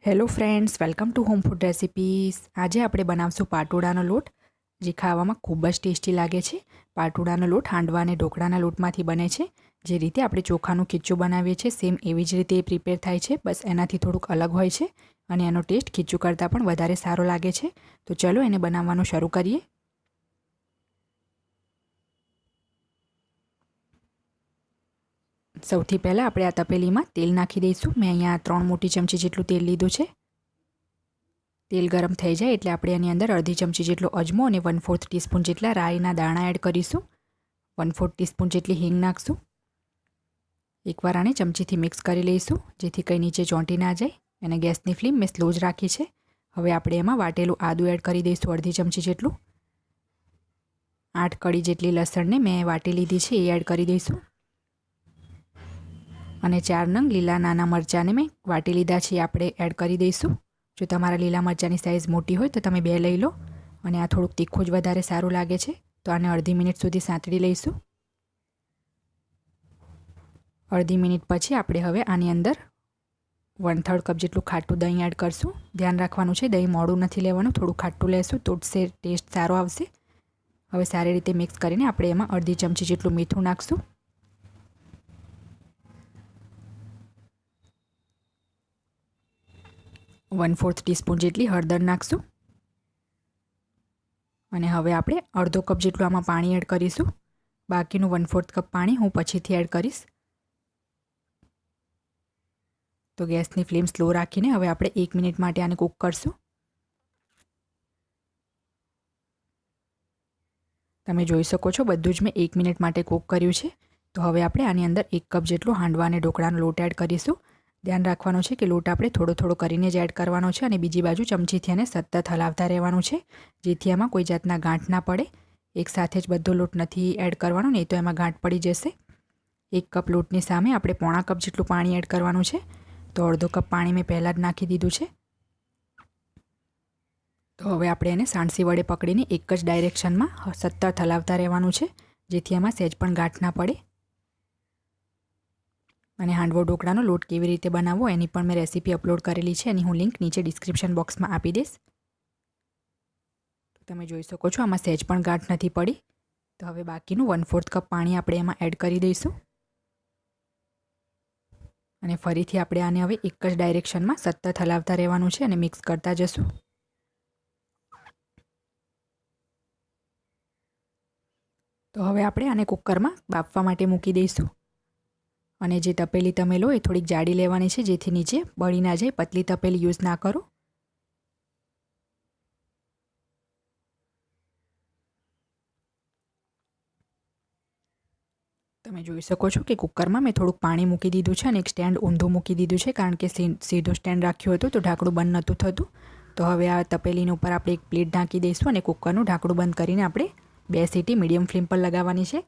Hello friends, welcome to home food recipes. આજે આપણે બનાવશું પાટોડાનો લોટ, જે ખાવામાં ખૂબ જ ટેસ્ટી લાગે છે. પાટોડાનો લોટ હાંડવા અને ઢોકળાના લોટમાંથી બને છે. જે રીતે આપણે ચોખાનું ખીચું બનાવીએ છીએ સેમ એવી જ રીતે એ પ્રિપેર થાય છે, બસ એનાથી થોડુંક અલગ હોય છે અને એનો ટેસ્ટ ખીચું કરતાં પણ વધારે સારો લાગે છે. તો ચલો એને બનાવવાનું શરૂ કરીએ. સૌથી પહેલાં આપણે આ તપેલીમાં તેલ નાખી દઈશું. મેં અહીંયા 3 મોટી ચમચી જેટલું તેલ લીધું છે. તેલ ગરમ થઈ જાય એટલે આપણે એની અંદર અડધી ચમચી જેટલો અજમો અને 1/4 ટીસ્પૂન જેટલા રાઈના દાણા એડ કરીશું. 1/4 ટીસ્પૂન જેટલી હિંગ નાખશું. એકવાર આને ચમચીથી મિક્સ કરી લઈશું, જેથી કંઈ નીચે ચોંટી ના જાય. અને ગેસની ફ્લેમ મેં સ્લો જ રાખી છે. હવે આપણે એમાં વાટેલું આદું એડ કરી દઈશું, અડધી ચમચી જેટલું. 8 કળી જેટલી લસણને મેં વાટી લીધી છે, એ એડ કરી દઈશું. અને 4 નંગ લીલા નાના મરચાંને મેં વાટી લીધા છે, એ આપણે એડ કરી દઈશું. જો તમારા લીલા મરચાંની સાઇઝ મોટી હોય તો તમે 2 લઈ લો. અને આ થોડુંક તીખું જ વધારે સારું લાગે છે, તો આને અડધી મિનિટ સુધી સાંતળી લઈશું. અડધી મિનિટ પછી આપણે હવે આની અંદર 1/3 કપ જેટલું ખાટું દહીં એડ કરશું. ધ્યાન રાખવાનું છે, દહીં મોડું નથી લેવાનું, થોડું ખાટું લેશું તો ટેસ્ટ સારો આવશે. હવે સારી રીતે મિક્સ કરીને આપણે એમાં અડધી ચમચી જેટલું મીઠું નાખશું. वन-4 ટીસ્પૂન જેટલી હળદર નાખશું. અને હવે આપણે અડધો કપ જેટલું આમાં પાણી એડ કરીશું. બાકીનું 1/4 કપ પાણી હું પછીથી એડ કરીશ. તો ગેસની ફ્લેમ સ્લો રાખીને હવે આપણે 1 મિનિટ માટે આને કૂક કરશું. તમે જોઈ શકો છો, બધું જ મેં 1 મિનિટ માટે કૂક કર્યું છે. તો હવે આપણે આની અંદર 1 કપ જેટલો હાંડવા અને ઢોકળાનો લોટ એડ કરીશું. ધ્યાન રાખવાનું છે કે લોટ આપણે થોડો થોડો કરીને જ એડ કરવાનો છે અને બીજી બાજુ ચમચીથી એને સતત હલાવતા રહેવાનું છે, જેથી એમાં કોઈ જાતના ગાંઠ ના પડે. એકસાથે જ બધો લોટ નથી એડ કરવાનો, નહીં તો એમાં ગાંઠ પડી જશે. 1 કપ લોટની સામે આપણે 1/4 કપ જેટલું પાણી એડ કરવાનું છે. તો અડધો કપ પાણી મેં પહેલાં જ નાખી દીધું છે. તો હવે આપણે એને સાણસી વડે પકડીને એક જ ડાયરેક્શનમાં સતત હલાવતા રહેવાનું છે, જેથી એમાં સહેજ પણ ગાંઠ ના પડે. અને હાંડવો ઢોકળાનો લોટ કેવી રીતે બનાવવો એની પણ મેં રેસીપી અપલોડ કરેલી છે, એની હું લિંક નીચે ડિસ્ક્રિપ્શન બોક્સમાં આપી દઈશ. તો તમે જોઈ શકો છો, આમાં સહેજ પણ ગાંઠ નથી પડી. તો હવે બાકીનું 1/4 કપ પાણી આપણે એમાં એડ કરી દઈશું. અને ફરીથી આપણે આને હવે એક જ ડાયરેક્શનમાં સતત હલાવતા રહેવાનું છે અને મિક્સ કરતા જશું. તો હવે આપણે આને કુકરમાં બાફવા માટે મૂકી દઈશું. અને જે તપેલી તમે લો એ થોડીક જાડી લેવાની છે, જેથી નીચે બળી ના જાય. પતલી તપેલી યુઝ ના કરો. તમે જોઈ શકો છો કે કુકરમાં મેં થોડુંક પાણી મૂકી દીધું છે અને એક સ્ટેન્ડ ઊંધું મૂકી દીધું છે, કારણ કે સીધું સ્ટેન્ડ રાખ્યું હતું તો ઢાંકણું બંધ નહોતું થતું. તો હવે આ તપેલીની ઉપર આપણે એક પ્લેટ ઢાંકી દઈશું અને કુકરનું ઢાંકણું બંધ કરીને આપણે 2 સીટી મીડિયમ ફ્લેમ પર લગાવવાની છે.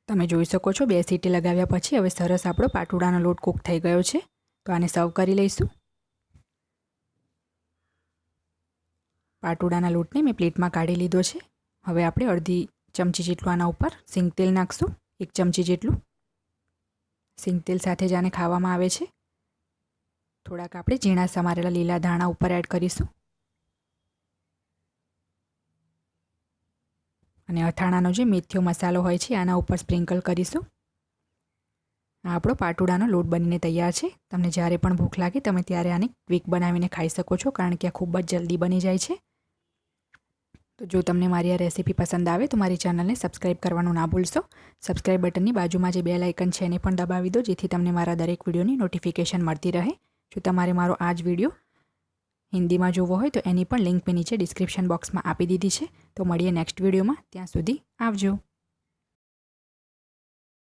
તમે જોઈ શકો છો, 2 સીટી લગાવ્યા પછી હવે સરસ આપણો પાટોડાનો લોટ કૂક થઈ ગયો છે. તો આને સર્વ કરી લઈશું. પાટોડાના લોટને મેં પ્લેટમાં કાઢી લીધો છે. હવે આપણે અડધી ચમચી જેટલું આના ઉપર સિંગ તેલ નાખશું, 1 ચમચી જેટલું. સિંગ તેલ સાથે જ આને ખાવામાં આવે છે. થોડાક આપણે ઝીણા સમારેલા લીલા ધાણા ઉપર એડ કરીશું. અને અથાણાનો જે મેથીયો મસાલો હોય છે આના ઉપર સ્પ્રિંકલ કરીશું. આ આપણો પાટોડાનો લોટ બનીને તૈયાર છે. તમને જ્યારે પણ ભૂખ લાગે તમે ત્યારે આને ક્વિક બનાવીને ખાઈ શકો છો, કારણ કે આ ખૂબ જ જલ્દી બની જાય છે. તો જો તમને મારી આ રેસીપી પસંદ આવે તો મારી ચેનલને સબસ્ક્રાઈબ કરવાનું ના ભૂલશો. સબસ્ક્રાઈબ બટનની બાજુમાં જે બેલ આઇકન છે એને પણ દબાવી દો, જેથી તમને મારા દરેક વિડીયોની નોટિફિકેશન મળતી રહે. જો તમારે મારો આ જ વિડીયો હિન્દીમાં જોવો હોય તો એની પણ લિંક મેં નીચે ડિસ્ક્રિપ્શન બોક્સમાં આપી દીધી છે. તો મળીએ નેક્સ્ટ વિડીયોમાં. ત્યાં સુધી આવજો.